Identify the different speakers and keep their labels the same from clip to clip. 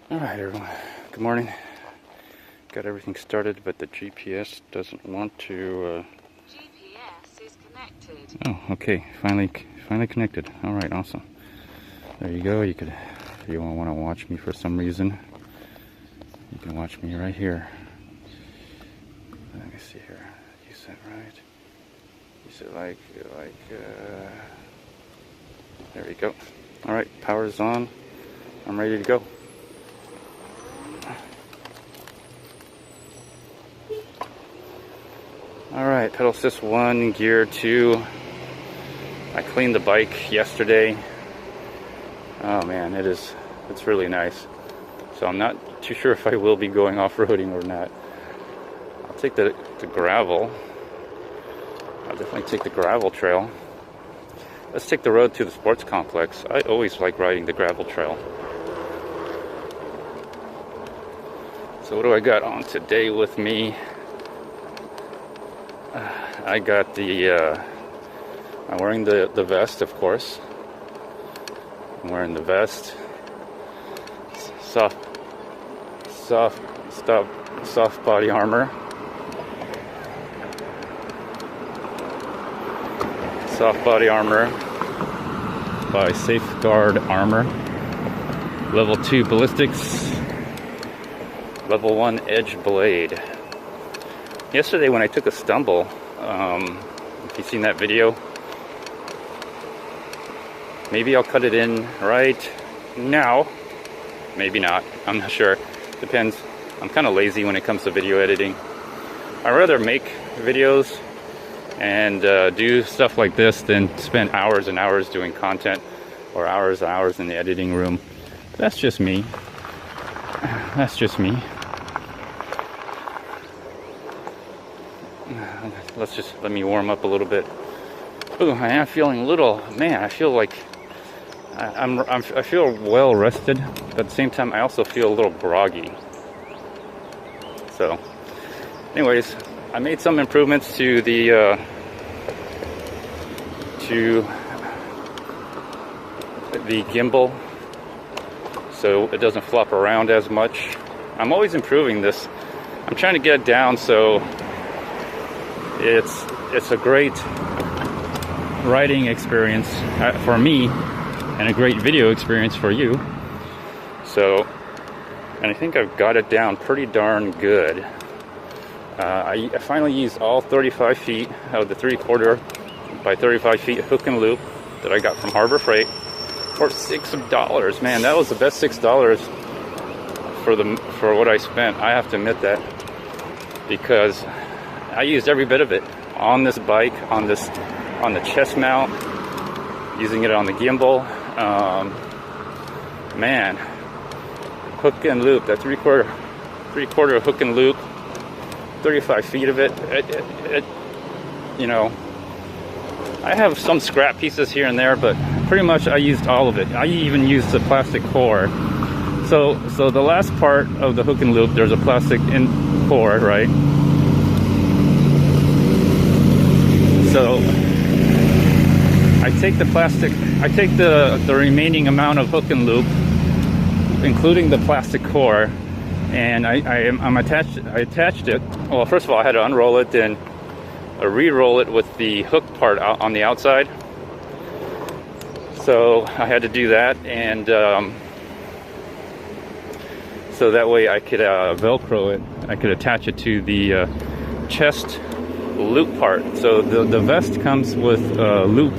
Speaker 1: Alright everyone, good morning. Got everything started, but the GPS doesn't want to...
Speaker 2: GPS is connected.
Speaker 1: Oh, okay, finally connected. Alright, awesome. There you go. You could, if you want to watch me for some reason, you can watch me right here. Let me see here. You said right. You said there we go. Alright, power's on. I'm ready to go. Alright, pedal assist 1, gear 2. I cleaned the bike yesterday. Oh man, it's really nice. So I'm not too sure if I will be going off-roading or not. I'll take the gravel. I'll definitely take the gravel trail. Let's take the road to the sports complex. I always like riding the gravel trail. So what do I got on today with me? I got the, I'm wearing the vest, of course. I'm wearing the vest. Soft body armor. Soft body armor by Safeguard Armor. Level 2 ballistics. Level 1 edge blade. Yesterday when I took a stumble, if you've seen that video, maybe I'll cut it in right now, maybe not, I'm not sure, depends. I'm kind of lazy when it comes to video editing. I'd rather make videos and do stuff like this than spend hours and hours doing content or hours and hours in the editing room. That's just me. That's just me. Let me warm up a little bit. Ooh, I am feeling a little, man, I feel like I feel well rested, but at the same time I also feel a little groggy. So anyways, I made some improvements to the gimbal so it doesn't flop around as much. I'm always improving this. I'm trying to get it down so it's a great writing experience for me and a great video experience for you. So, and I think I've got it down pretty darn good. I finally used all 35 feet of the 3/4 by 35 feet hook and loop that I got from Harbor Freight for $6. Man, that was the best $6 for what I spent. I have to admit that, because I used every bit of it on this bike, on the chest mount, using it on the gimbal. Man, hook and loop, that 3/4 hook and loop, 35 feet of it. You know, I have some scrap pieces here and there, but pretty much I used all of it. I even used the plastic core. So the last part of the hook and loop, there's a plastic core, right? So I take the remaining amount of hook and loop, including the plastic core, and I attached it. Well, first of all, I had to unroll it and re-roll it with the hook part out on the outside. So I had to do that, and so that way I could Velcro it. I could attach it to the chest loop part. So the vest comes with a loop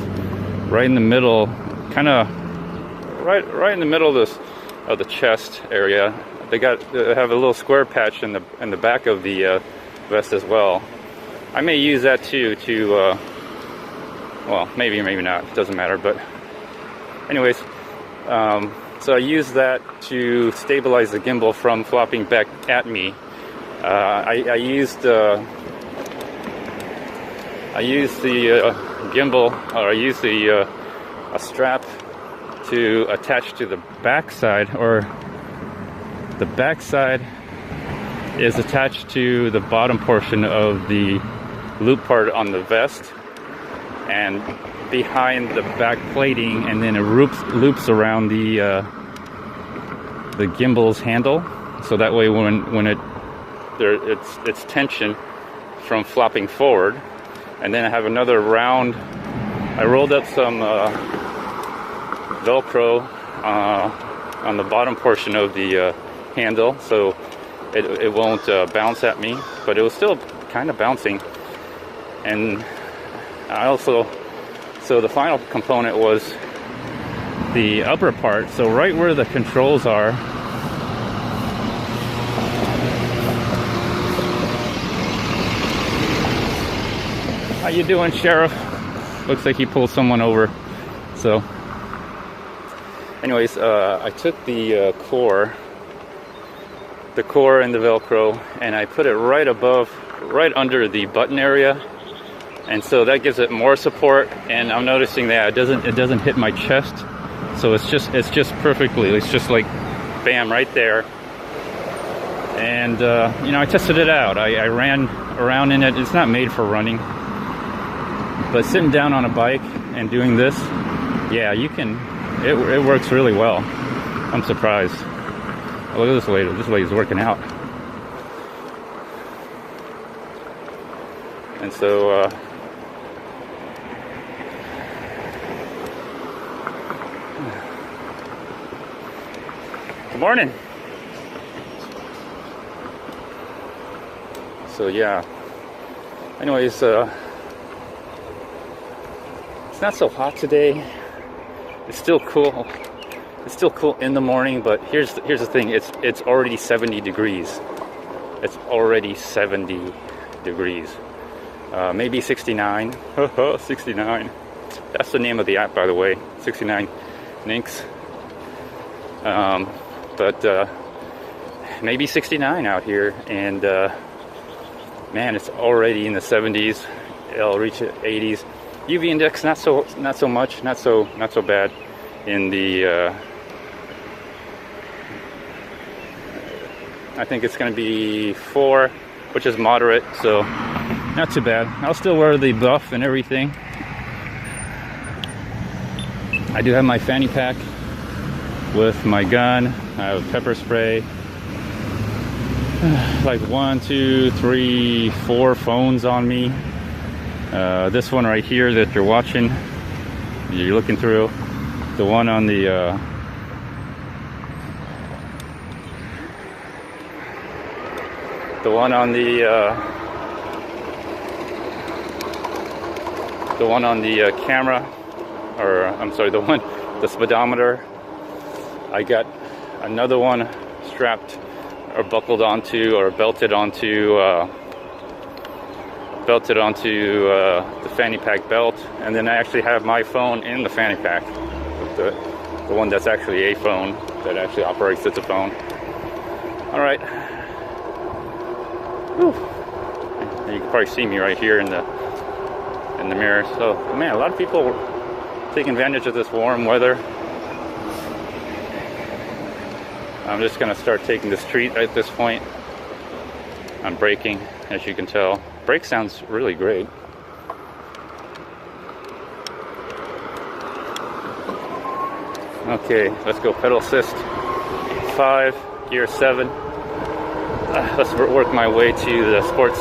Speaker 1: right in the middle, kind of right in the middle of the chest area. They have a little square patch in the back of the vest as well. I may use that too to well, maybe not, it doesn't matter. But anyways, so I use that to stabilize the gimbal from flopping back at me. I used the gimbal, or I used a strap to attach to the back side, or the back side is attached to the bottom portion of the loop part on the vest, and behind the back plating, and then it loops around the the gimbal's handle, so that way when it's tension from flopping forward. And then I have another round. I rolled up some Velcro on the bottom portion of the handle, so it won't bounce at me, but it was still kind of bouncing. And I also, so the final component was the upper part, so right where the controls are. How you doing, Sheriff? Looks like he pulled someone over. So anyways, I took the core and the Velcro, and I put it right under the button area, and so that gives it more support. And I'm noticing that it doesn't hit my chest, so it's just perfectly. It's just like bam right there. And you know, I tested it out. I ran around in it. It's not made for running, but sitting down on a bike and doing this, yeah, you can. It works really well. I'm surprised. Oh, look at this lady. This lady's working out. And so, good morning. So yeah. Anyways, it's not so hot today. It's still cool. It's still cool in the morning, but here's the thing. It's already 70 degrees. It's already 70 degrees. Maybe 69. 69. That's the name of the app, by the way. 69 Ninks. But maybe 69 out here, and man, it's already in the 70s. It'll reach 80s. UV index not so much, not so bad in the I think it's going to be 4, which is moderate, so not too bad. I'll still wear the buff and everything. I do have my fanny pack with my gun. I have pepper spray, like 1, 2, 3, 4 phones on me. This one right here that you're watching, you're looking through, the one on the camera, or I'm sorry, the speedometer. I got another one strapped or buckled onto or belted onto the fanny pack belt, and then I actually have my phone in the fanny pack, the one that's actually a phone that actually operates as a phone. All right. Whew. You can probably see me right here in the mirror. So man, a lot of people take advantage of this warm weather. I'm just gonna start taking the street at this point. I'm braking, as you can tell. Brake sounds really great. Okay, let's go. Pedal assist 5, gear 7. Let's work my way to the sports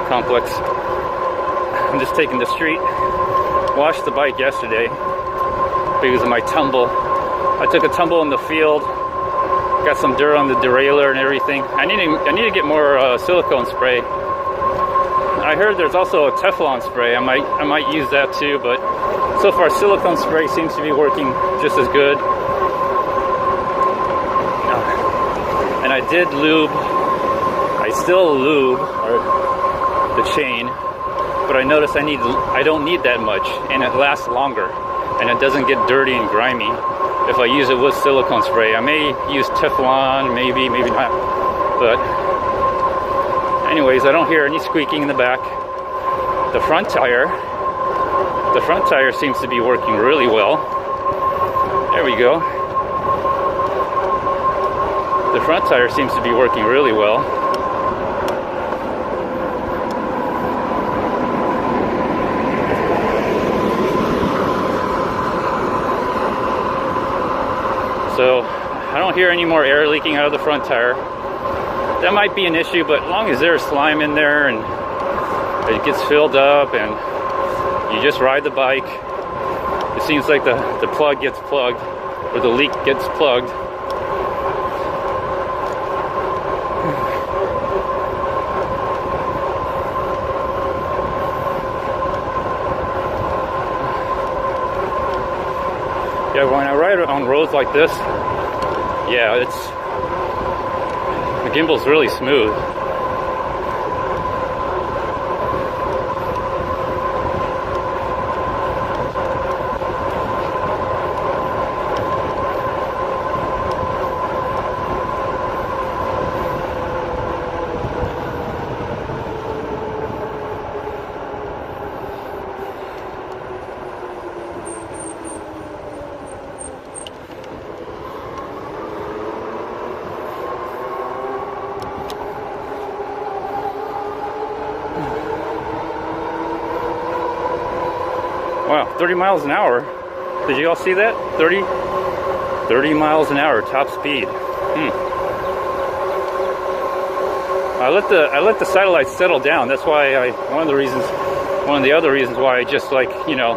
Speaker 1: complex. I'm just taking the street. Washed the bike yesterday because of my tumble. I took a tumble in the field. Got some dirt on the derailleur and everything. I need to get more silicone spray. I heard there's also a Teflon spray. I might use that too, but so far silicone spray seems to be working just as good. And I did lube. I still lube the chain, but I noticed I don't need that much, and it lasts longer, and it doesn't get dirty and grimy if I use it with silicone spray. I may use Teflon, maybe not, but anyways, I don't hear any squeaking in the back. The front tire seems to be working really well. There we go. The front tire seems to be working really well. So I don't don't hear any more air leaking out of the front tire. That might be an issue, but as long as there's slime in there and it gets filled up and you just ride the bike, it seems like the plug gets plugged, or the leak gets plugged. Yeah, when I ride on roads like this, yeah, the gimbal's really smooth. Wow, 30 miles an hour. Did you all see that? 30 miles an hour, top speed. I let the satellites settle down. That's why one of the other reasons why I just, like, you know,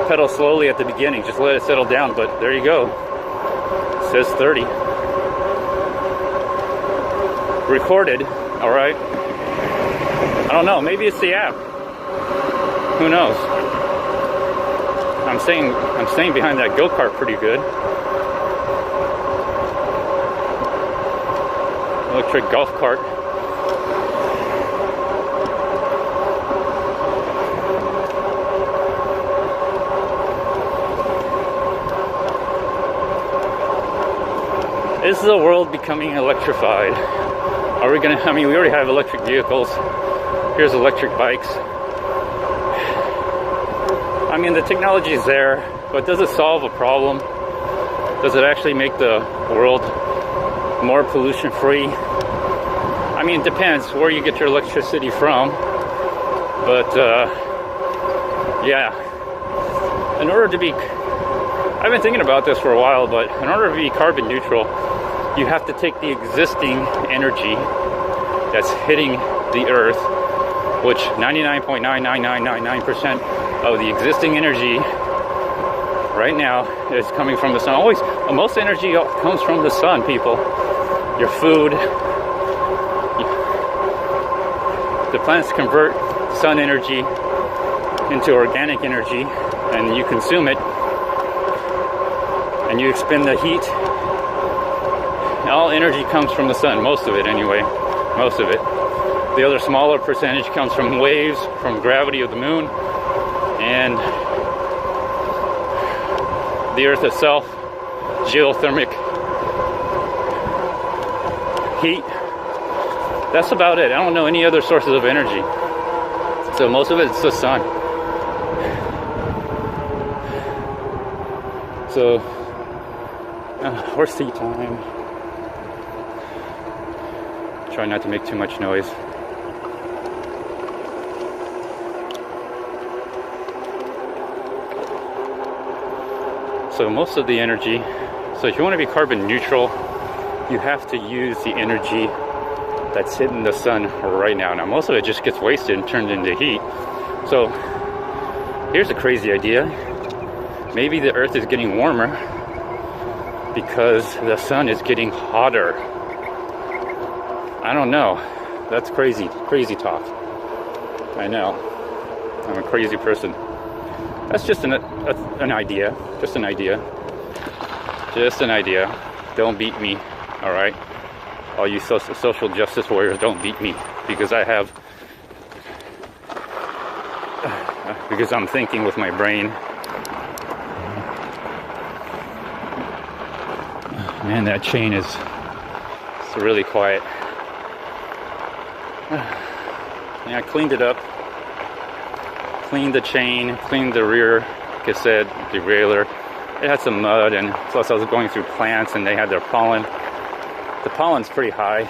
Speaker 1: pedal slowly at the beginning, just let it settle down. But there you go. It says 30. Recorded, all right. I don't know, maybe it's the app. Who knows? I'm staying behind that go-kart pretty good. Electric golf cart. Is the world becoming electrified? Are we gonna, I mean, we already have electric vehicles. Here's electric bikes. I mean, the technology is there, but does it solve a problem? Does it actually make the world more pollution free? I mean, it depends where you get your electricity from. But yeah, in order to be, I've been thinking about this for a while, but in order to be carbon neutral, you have to take the existing energy that's hitting the earth, which 99.99999% of the existing energy right now is coming from the sun. Always, most energy comes from the sun, people. Your food, the plants convert sun energy into organic energy, and you consume it, and you expend the heat. All energy comes from the sun, most of it anyway, most of it. The other smaller percentage comes from waves, from gravity of the moon, and the earth itself, geothermic heat. That's about it. I don't know any other sources of energy. So most of it's the sun. So, horse tea time. Try not to make too much noise. So most of the energy, so if you want to be carbon neutral, you have to use the energy that's hitting the sun right now. Now most of it just gets wasted and turned into heat. So here's a crazy idea. Maybe the earth is getting warmer because the sun is getting hotter. I don't know. That's crazy talk. I know. I'm a crazy person. That's just an idea. Just an idea. Just an idea. Don't beat me, all right? All you social justice warriors, don't beat me, because because I'm thinking with my brain. Man, that chain is really quiet. Yeah, I cleaned it up. Cleaned the chain, cleaned the rear cassette, derailleur. It had some mud, and plus I was going through plants and they had their pollen. The pollen's pretty high.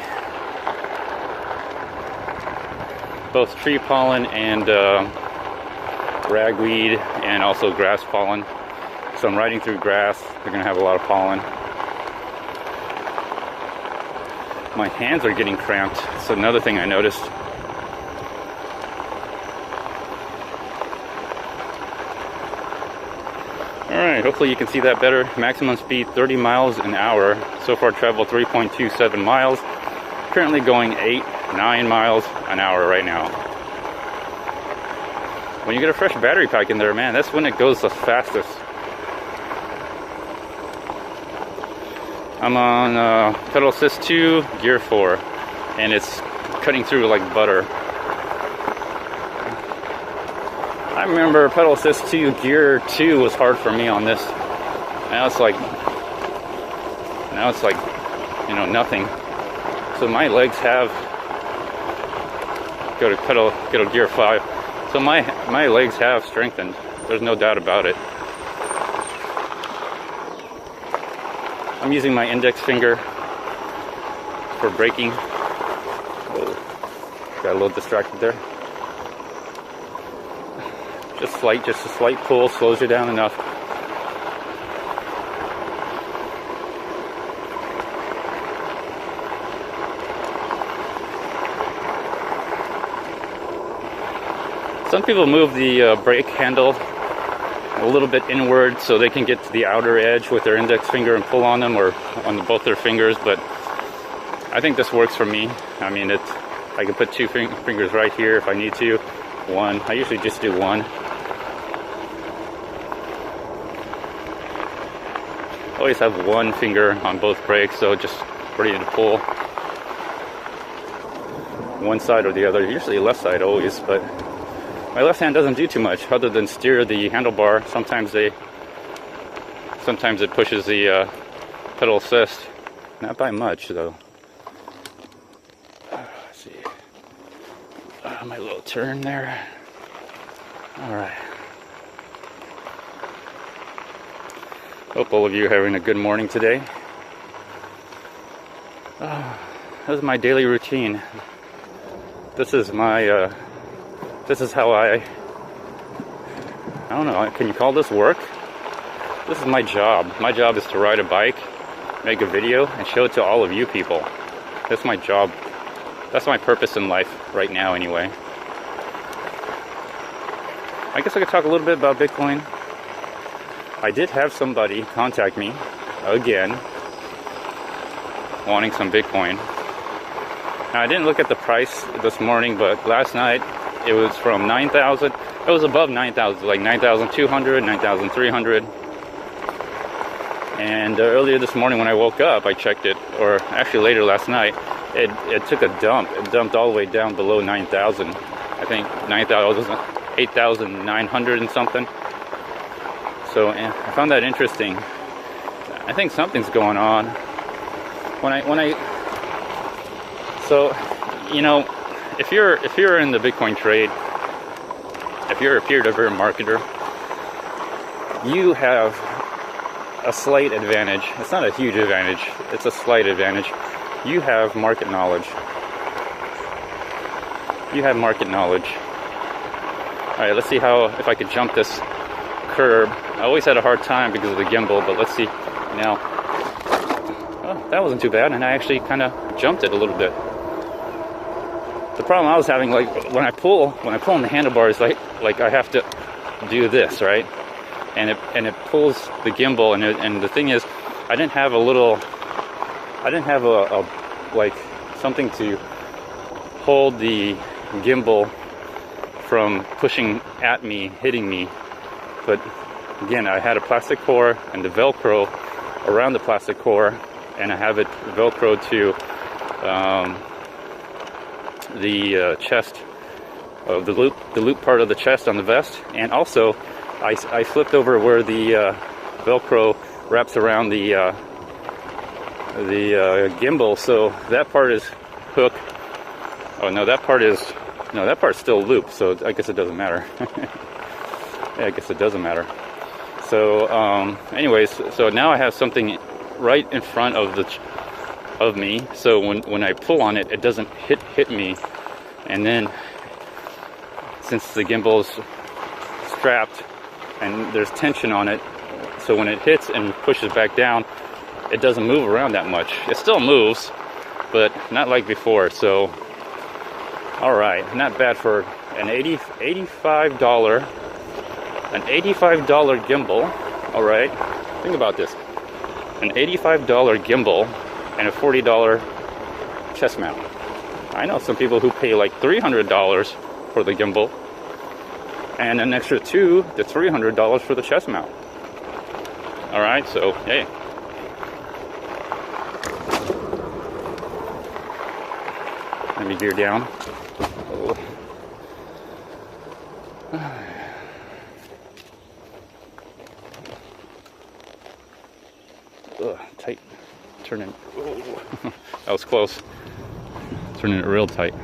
Speaker 1: Both tree pollen and ragweed, and also grass pollen. So I'm riding through grass. They're gonna have a lot of pollen. my hands are getting cramped. That's another thing I noticed. Alright, hopefully you can see that better. Maximum speed 30 miles an hour. So far traveled 3.27 miles. Currently going 9 miles an hour right now. When you get a fresh battery pack in there, man, that's when it goes the fastest. I'm on pedal assist 2, gear 4, and it's cutting through like butter. I remember pedal assist 2, gear 2 was hard for me on this. Now it's like, you know, nothing. So my legs have, go to gear 5. So my legs have strengthened. There's no doubt about it. I'm using my index finger for braking. Whoa. Got a little distracted there. Just a slight pull slows you down enough. Some people move the brake handle a little bit inward so they can get to the outer edge with their index finger and pull on them, or on both their fingers, but I think this works for me. I mean, I can put 2 fingers right here if I need to. 1. I usually just do 1. Always have 1 finger on both brakes, so just ready to pull one side or the other. Usually left side always, but my left hand doesn't do too much other than steer the handlebar. Sometimes it pushes the pedal assist. Not by much though. Let's see. My little turn there. All right. Hope all of you are having a good morning today. This is my daily routine. This is my this is how I don't know, can you call this work? This is my job. My job is to ride a bike, make a video, and show it to all of you people. That's my job. That's my purpose in life right now anyway. I guess I could talk a little bit about Bitcoin. I did have somebody contact me again wanting some Bitcoin. Now I didn't look at the price this morning, but last night it was from 9,000. It was above 9,000, like 9,200, 9,300. And earlier this morning when I woke up, I checked it, or actually later last night, it took a dump. It dumped all the way down below 9,000. I think 9,000, 8,900 and something. So and I found that interesting. I think something's going on. So, you know, if you're in the Bitcoin trade, if you're a peer-to-peer marketer, you have a slight advantage. It's not a huge advantage. It's a slight advantage. You have market knowledge. You have market knowledge. All right, let's see if I could jump this curb. I always had a hard time because of the gimbal, but let's see now. Oh, that wasn't too bad, and I actually kind of jumped it a little bit. The problem I was having, like when I pull on the handlebars, like I have to do this, right? And it pulls the gimbal, and the thing is, I didn't have a like something to hold the gimbal from pushing at me, hitting me. But again, I had a plastic core and the Velcro around the plastic core, and I have it Velcroed to the chest of the loop part of the chest on the vest, and also I flipped over where the Velcro wraps around the gimbal, so that part is hook. Oh no, that part's still looped, so I guess it doesn't matter. Yeah, I guess it doesn't matter. So anyways, so now I have something right in front of me, so when I pull on it, it doesn't hit me. And then since the gimbal's strapped and there's tension on it, so when it hits and pushes back down, it doesn't move around that much. It still moves, but not like before. So, all right, not bad for an $85 gimbal. All right, think about this: an $85 gimbal and a $40 chest mount. I know some people who pay like $300 for the gimbal and an extra $200 to $300 for the chest mount. All right, so hey. Let me gear down. Oh. Ugh, tight. Turning. Oh. That was close. Turning it real tight.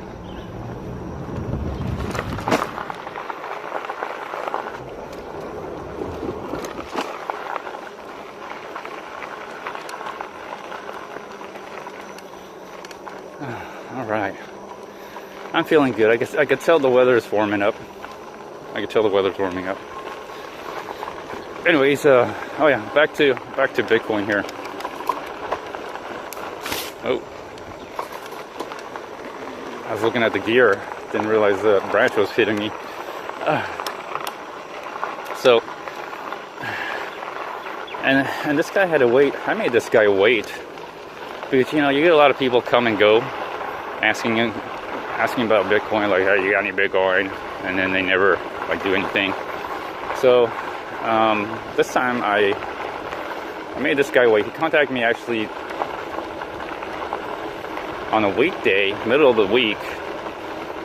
Speaker 1: All right. I'm feeling good. I guess I could tell the weather is warming up. Anyways, oh yeah, back to Bitcoin here. Oh, I was looking at the gear, didn't realize the branch was hitting me. So, and this guy had to wait. I made this guy wait because you get a lot of people come and go, asking about Bitcoin, like, hey, you got any Bitcoin? And then they never like do anything. So this time I made this guy wait. He contacted me actually on a weekday, middle of the week.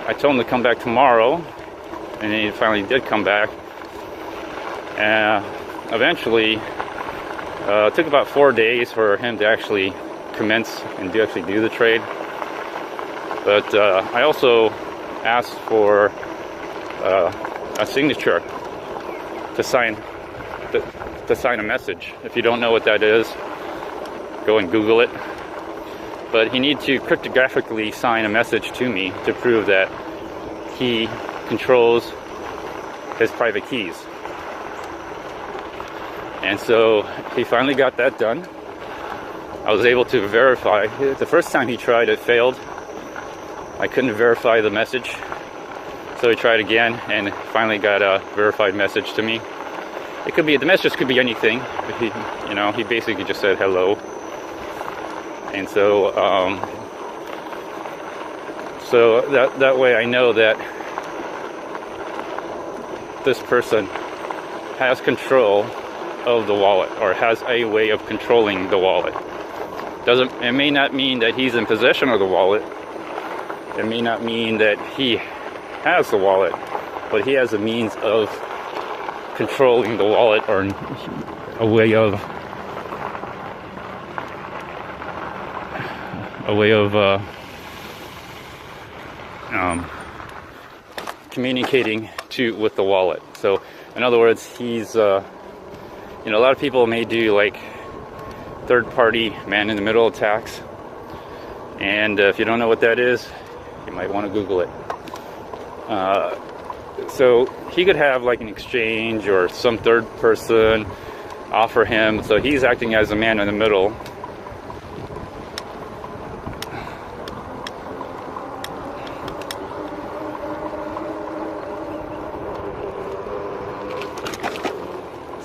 Speaker 1: I told him to come back tomorrow, and he finally did come back. Eventually, it took about 4 days for him to actually commence and actually do the trade. But I also asked for a signature to sign a message. If you don't know what that is, go and Google it. But he needs to cryptographically sign a message to me to prove that he controls his private keys. And so he finally got that done. I was able to verify. The first time he tried, it failed. I couldn't verify the message. So he tried again and finally got a verified message to me. It could be, the message could be anything. But he basically just said hello. And so, that way I know that this person has control of the wallet, or has a way of controlling the wallet. It may not mean that he's in possession of the wallet. It may not mean that he has the wallet, but he has a means of controlling the wallet, or a way of communicating with the wallet. So in other words, he's a lot of people may do like third-party man-in-the-middle attacks, and if you don't know what that is, you might want to Google it. So he could have like an exchange or some third person offer him, so he's acting as a man in the middle.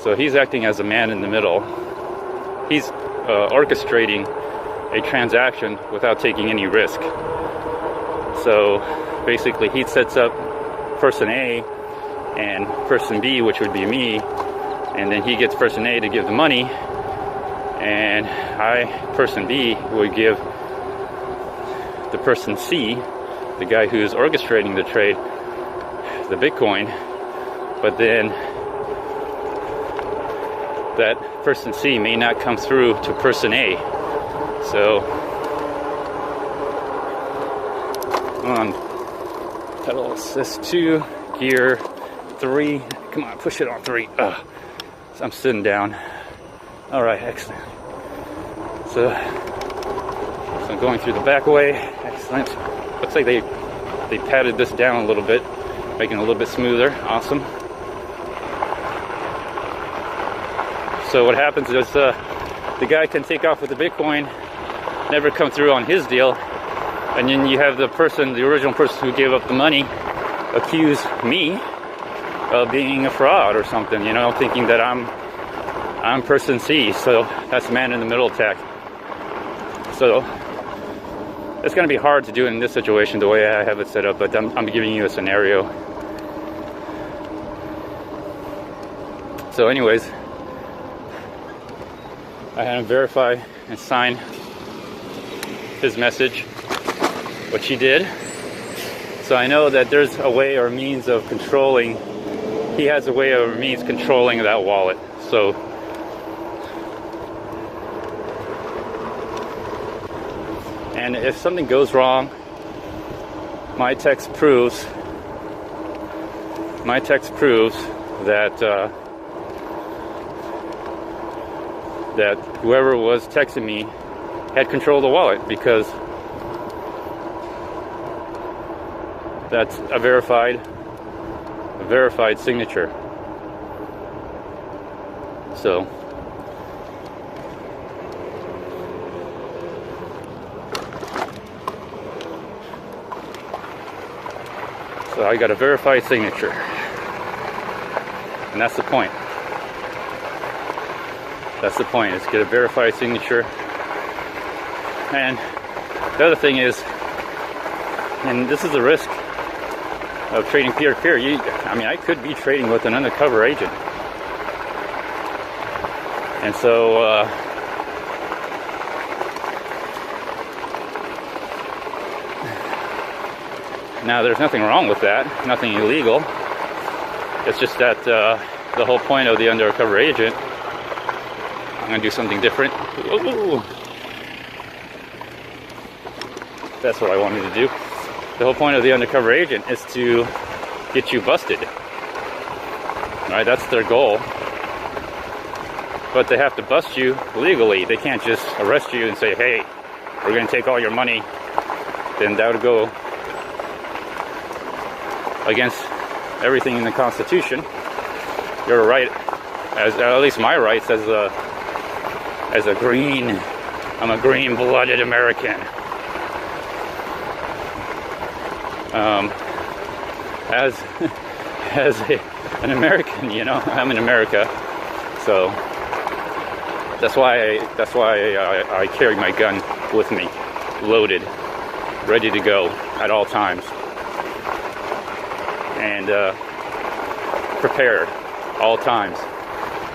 Speaker 1: So he's acting as a man in the middle. He's orchestrating a transaction without taking any risk. So basically he sets up person A and person B, which would be me, and then he gets person A to give the money, and person B, would give the person C, the guy who's orchestrating the trade, the Bitcoin. But then that person C may not come through to person A. So on pedal assist 2, gear 3, come on, push it on 3. So I'm sitting down. All right, excellent. So I'm going through the back way. Excellent. Looks like they patted this down a little bit, making it a little bit smoother. Awesome. So what happens is the guy can take off with the Bitcoin, never come through on his deal, And then you have the original person who gave up the money, accuse me of being a fraud or something, you know, thinking that I'm person C. So that's man in the middle attack. So it's going to be hard to do in this situation the way I have it set up, but I'm giving you a scenario. So anyways, I had him verify and sign his message, which he did. So I know that there's a way or means of controlling, he has a way or means controlling that wallet. So and if something goes wrong, my text proves that that whoever was texting me had control of the wallet, because that's a verified signature. So I got a verified signature, and that's the point. That's the point, is get a verified signature. And the other thing is, and this is the risk of trading peer-to-peer. I mean, I could be trading with an undercover agent. And so, now there's nothing wrong with that, nothing illegal. It's just that the whole point of the undercover agent, I'm gonna do something different. Ooh. That's what I wanted to do. The whole point of the undercover agent is to get you busted. Right, that's their goal. But they have to bust you legally. They can't just arrest you and say, hey, we're gonna take all your money. Then that would go against everything in the Constitution. Your right, at least my rights as a green, I'm a green-blooded American. As an American, you know, I'm in America, so that's why I carry my gun with me, loaded, ready to go at all times, and prepared all times.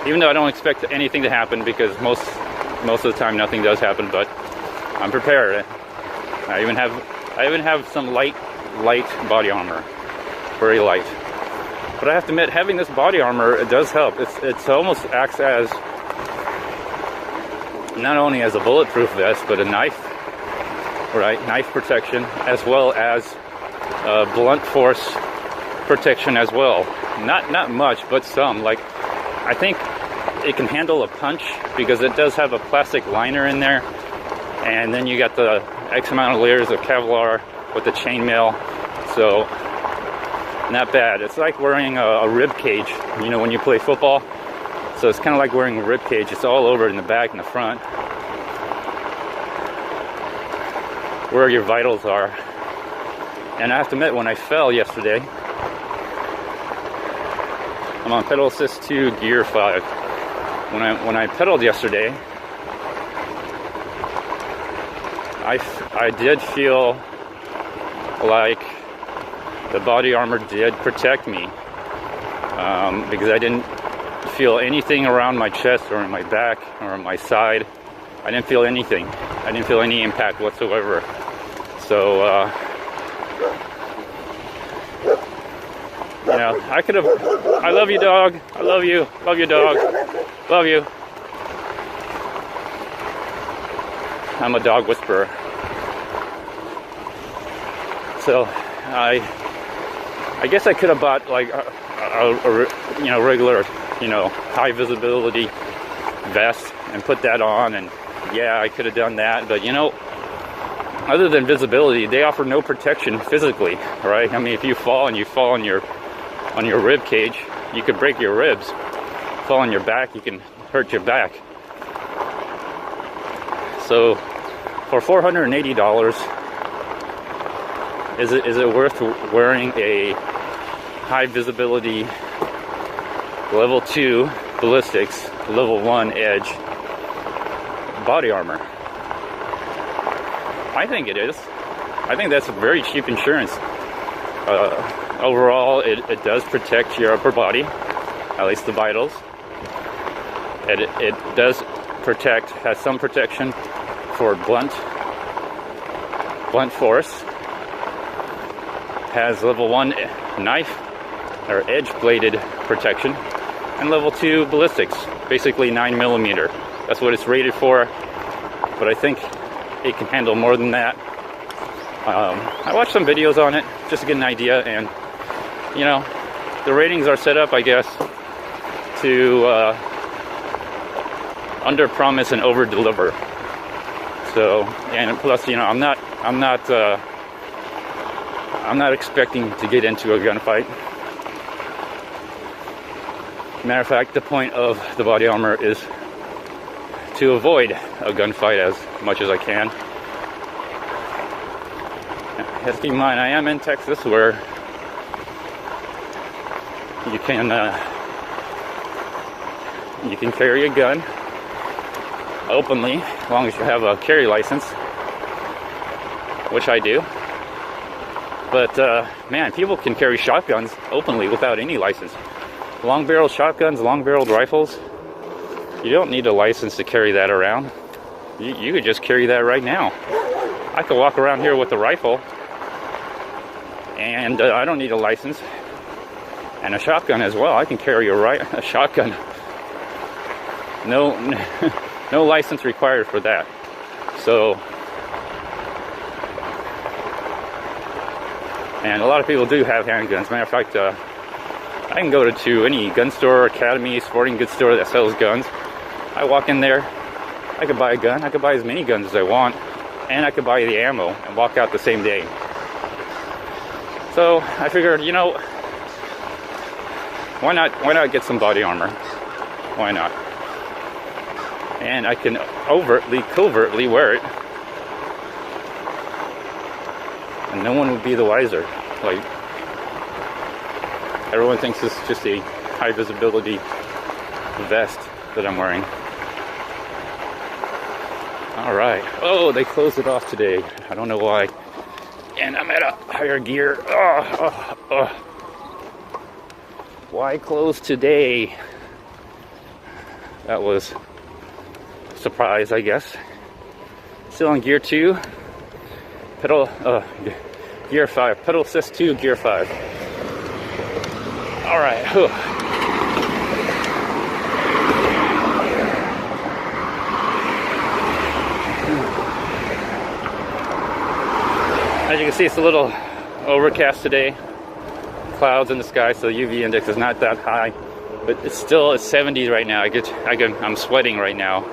Speaker 1: Even though I don't expect anything to happen, because most of the time nothing does happen, but I'm prepared. I even have some light body armor, very light. But I have to admit, having this body armor, it does help. It almost acts as not only as a bulletproof vest, but a knife, right? Knife protection, as well as blunt force protection as well. Not much, but some. Like, I think it can handle a punch, because it does have a plastic liner in there, and then you got the X amount of layers of Kevlar with the chainmail, so not bad. It's like wearing a rib cage, you know, when you play football. So it's kind of like wearing a rib cage. It's all over in the back and the front, where your vitals are. And I have to admit, when I fell yesterday, I'm on pedal assist 2, gear 5. When I pedaled yesterday, I did feel like the body armor did protect me, because I didn't feel anything around my chest or in my back or on my side. I didn't feel anything. I didn't feel any impact whatsoever. So, you know, I could have. I love you, dog. I love you. Love you, dog. Love you. I'm a dog whisperer. So, I guess I could have bought like a you know, regular, you know, high visibility vest and put that on, and yeah, I could have done that. But you know, other than visibility, they offer no protection physically, right? I mean, if you fall and you fall on your rib cage, you could break your ribs. Fall on your back, you can hurt your back. So for $480, Is it worth wearing a high visibility level 2 ballistics, level 1 edge body armor? I think it is. I think that's very cheap insurance. Overall, it does protect your upper body, at least the vitals. It does protect, has some protection for blunt force. Has level 1 knife or edge bladed protection, and level 2 ballistics, basically 9mm. That's what it's rated for, but I think it can handle more than that. I watched some videos on it just to get an idea, and you know, the ratings are set up, I guess, to under promise and over deliver. So, and plus, you know, I'm not expecting to get into a gunfight. Matter of fact, the point of the body armor is to avoid a gunfight as much as I can. Have to keep in mind, I am in Texas, where you can carry a gun openly, as long as you have a carry license, which I do. But man, people can carry shotguns openly without any license. Long-barreled shotguns, long-barreled rifles, you don't need a license to carry that around. You could just carry that right now. I could walk around here with a rifle, and I don't need a license. And a shotgun as well. I can carry a shotgun. No license required for that. So, and a lot of people do have handguns. Matter of fact, I can go to any gun store, academy, sporting goods store that sells guns. I walk in there, I could buy a gun. I could buy as many guns as I want, and I could buy the ammo and walk out the same day. So I figured, you know, why not get some body armor? Why not? And I can covertly wear it, and no one would be the wiser. Like, everyone thinks it's just a high visibility vest that I'm wearing. All right. Oh, they closed it off today. I don't know why. And I'm at a higher gear. Why close today? That was a surprise, I guess. Still on gear 2. Gear 5. Pedal assist 2, gear 5. All right. Whew. As you can see, it's a little overcast today. Clouds in the sky, so the UV index is not that high, but it's still at 70 right now. I'm sweating right now.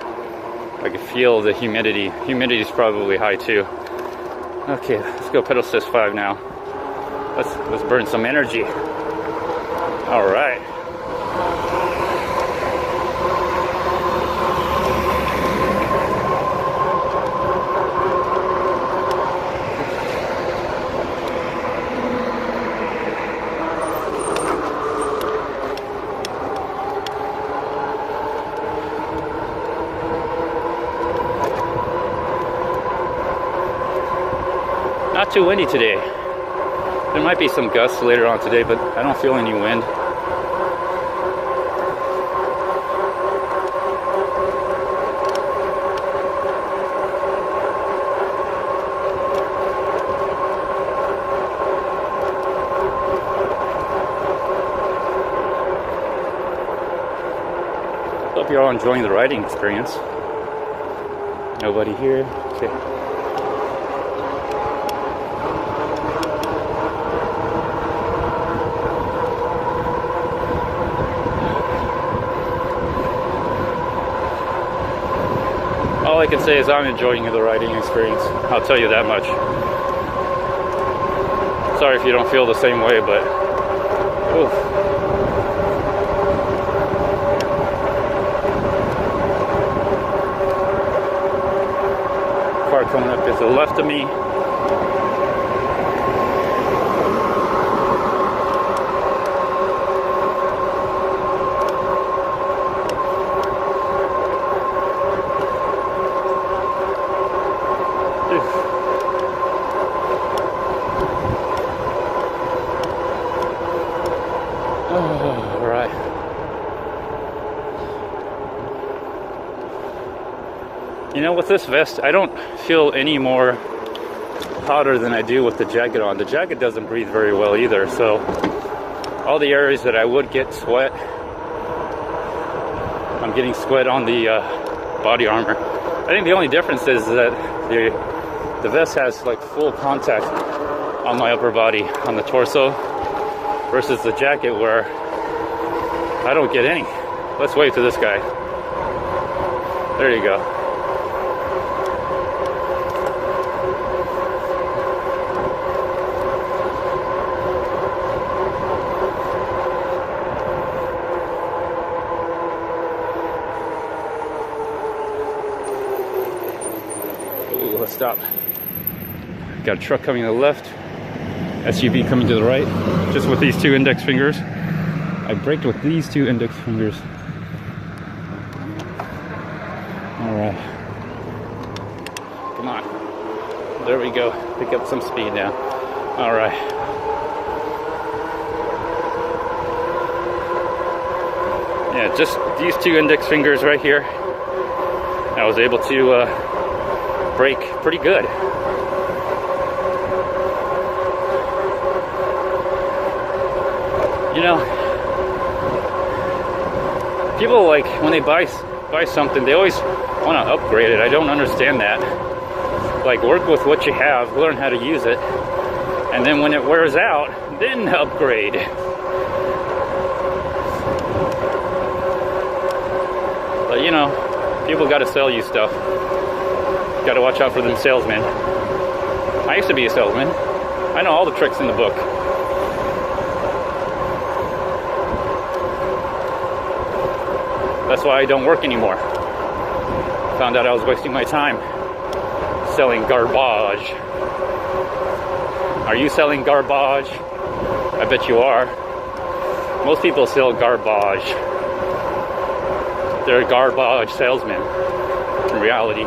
Speaker 1: I can feel the humidity. Humidity is probably high too. Okay, let's go pedal assist 5 now. Let's burn some energy. All right. Not too windy today. There might be some gusts later on today, but I don't feel any wind. Hope you're all enjoying the riding experience. Nobody here. Okay. All I can say is I'm enjoying the riding experience. I'll tell you that much. Sorry if you don't feel the same way, but oof. Car coming up to the left of me. You know, with this vest, I don't feel any more hotter than I do with the jacket on. The jacket doesn't breathe very well either, so all the areas that I would get sweat, I'm getting sweat on the body armor. I think the only difference is that the vest has like full contact on my upper body, on the torso, versus the jacket where I don't get any. Let's wave to this guy. There you go. Ooh, let's stop. Got a truck coming to the left, SUV coming to the right, just with these two index fingers. I braked with these two index fingers. All right. Come on. There we go. Pick up some speed now. All right. Yeah, just these two index fingers right here. I was able to brake pretty good. You know, people, like, when they buy something, they always want to upgrade it. I don't understand that. Like, work with what you have, learn how to use it, and then when it wears out, then upgrade. But you know, people got to sell you stuff. Got to watch out for them salesmen. I used to be a salesman. I know all the tricks in the book. That's why I don't work anymore. Found out I was wasting my time selling garbage. Are you selling garbage? I bet you are. Most people sell garbage. They're garbage salesmen in reality.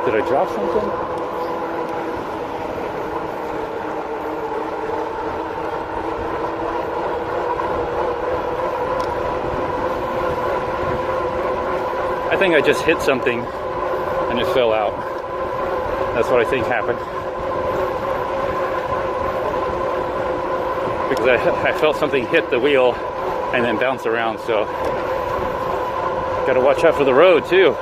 Speaker 1: Did I drop something? I think I just hit something and it fell out. That's what I think happened. Because I felt something hit the wheel and then bounce around, so gotta watch out for the road too.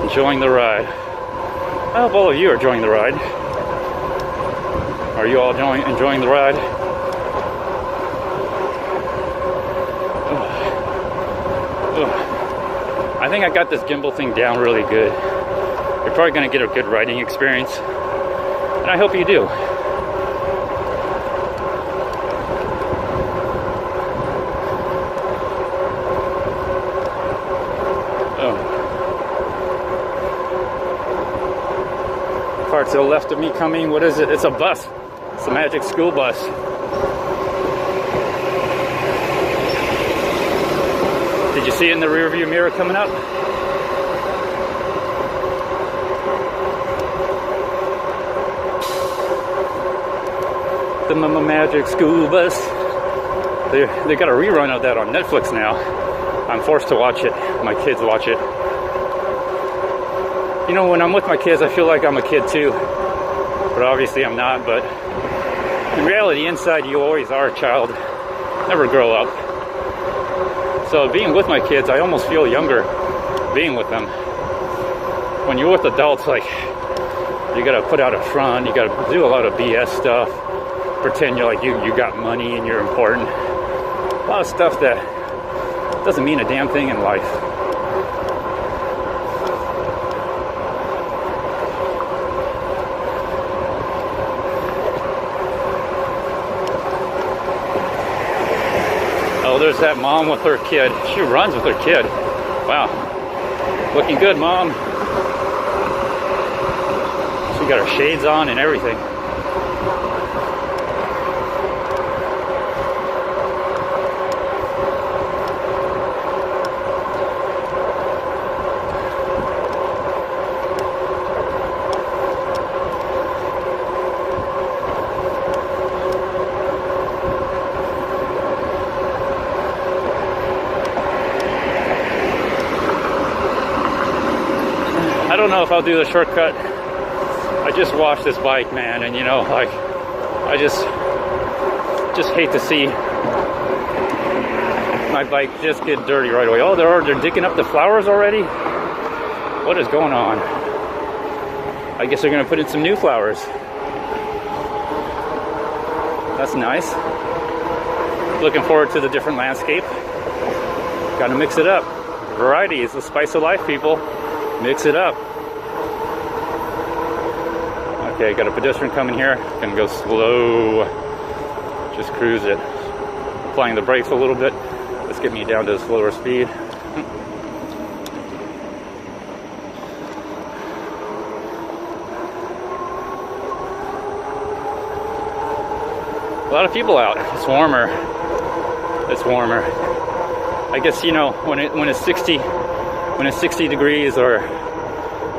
Speaker 1: Enjoying the ride. I hope all of you are enjoying the ride. Are you all enjoying the ride? I think I got this gimbal thing down really good. You're probably going to get a good riding experience, and I hope you do. Car to the left of me coming. What is it? It's a bus. It's a magic school bus. Did you see it in the rear view mirror coming up? The magic school bus. They got a rerun of that on Netflix now. I'm forced to watch it. My kids watch it. You know, when I'm with my kids, I feel like I'm a kid too. But obviously I'm not. But in reality, inside you always are a child. Never grow up. So being with my kids, I almost feel younger being with them. When you're with adults, like, you gotta put out a front, you gotta do a lot of BS stuff, pretend you're like you got money and you're important. A lot of stuff that doesn't mean a damn thing in life. Oh, there's that mom with her kid. She runs with her kid. Wow. Looking good, Mom. She got her shades on and everything. don't know if I'll do the shortcut. I just washed this bike, man, and you know, like, I just hate to see my bike just get dirty right away. Oh, they're digging up the flowers already? What is going on? I guess they're gonna put in some new flowers. That's nice. Looking forward to the different landscape. Gotta mix it up. Variety is the spice of life, people. Mix it up. Okay, got a pedestrian coming here. Gonna go slow. Just cruise it. Applying the brakes a little bit. Let's get me down to a slower speed. A lot of people out. It's warmer. It's warmer. I guess, you know, when it's 60 degrees or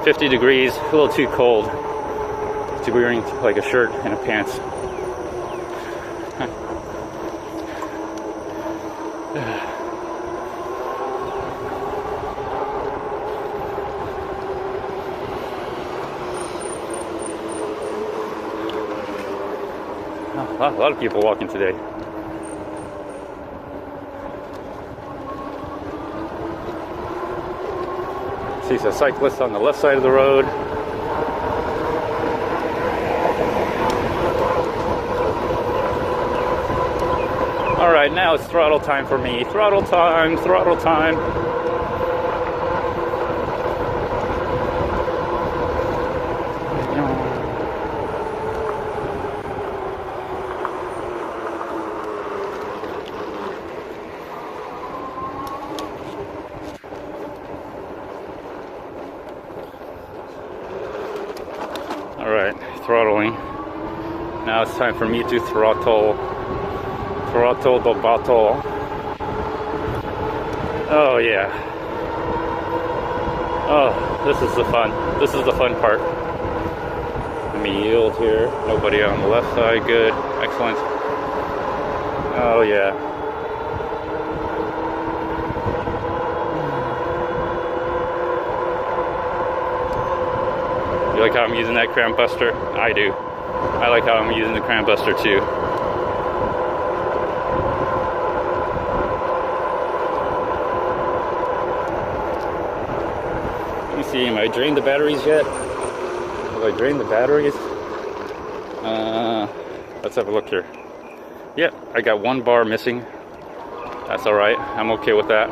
Speaker 1: 50 degrees, a little too cold to be wearing like a shirt and a pants. A lot of people walking today. See a cyclist on the left side of the road. All right, now it's throttle time for me. Throttle time, throttle time. All right, throttling. Now it's time for me to throttle the bottle. Oh yeah. Oh, this is the fun. This is the fun part. Let me yield here. Nobody on the left side. Good. Excellent. Oh yeah. You like how I'm using that cram buster? I do. I like how I'm using the cram buster too. Let me see, am I drained the batteries yet? Have I drained the batteries? Let's have a look here. Yep, I got 1 bar missing. That's alright, I'm okay with that.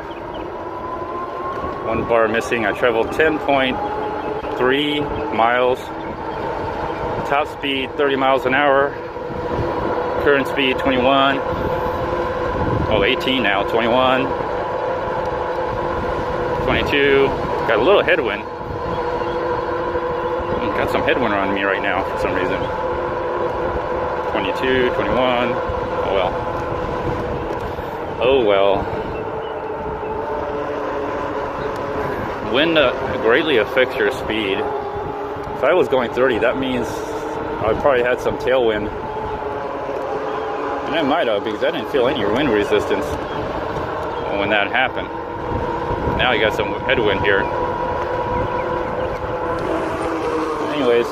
Speaker 1: 1 bar missing. I traveled 10.3 miles. Top speed 30 miles an hour. Current speed 21. Oh, 18 now. 21. 22. Got a little headwind. Got some headwind on me right now for some reason. 22, 21. Oh well. Oh well. Wind greatly affects your speed. If I was going 30, that means I probably had some tailwind. And I might have, because I didn't feel any wind resistance when that happened. Now you got some headwind here. Anyways,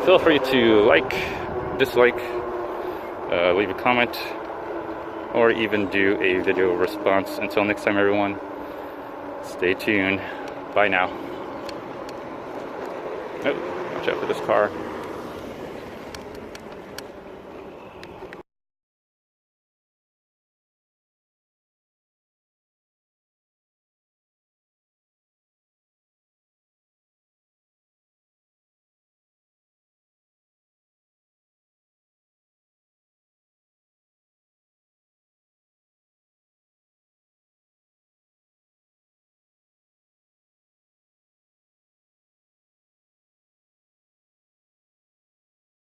Speaker 1: feel free to like, dislike, leave a comment, or even do a video response. Until next time, everyone, stay tuned. Bye now. Oh, watch out for this car.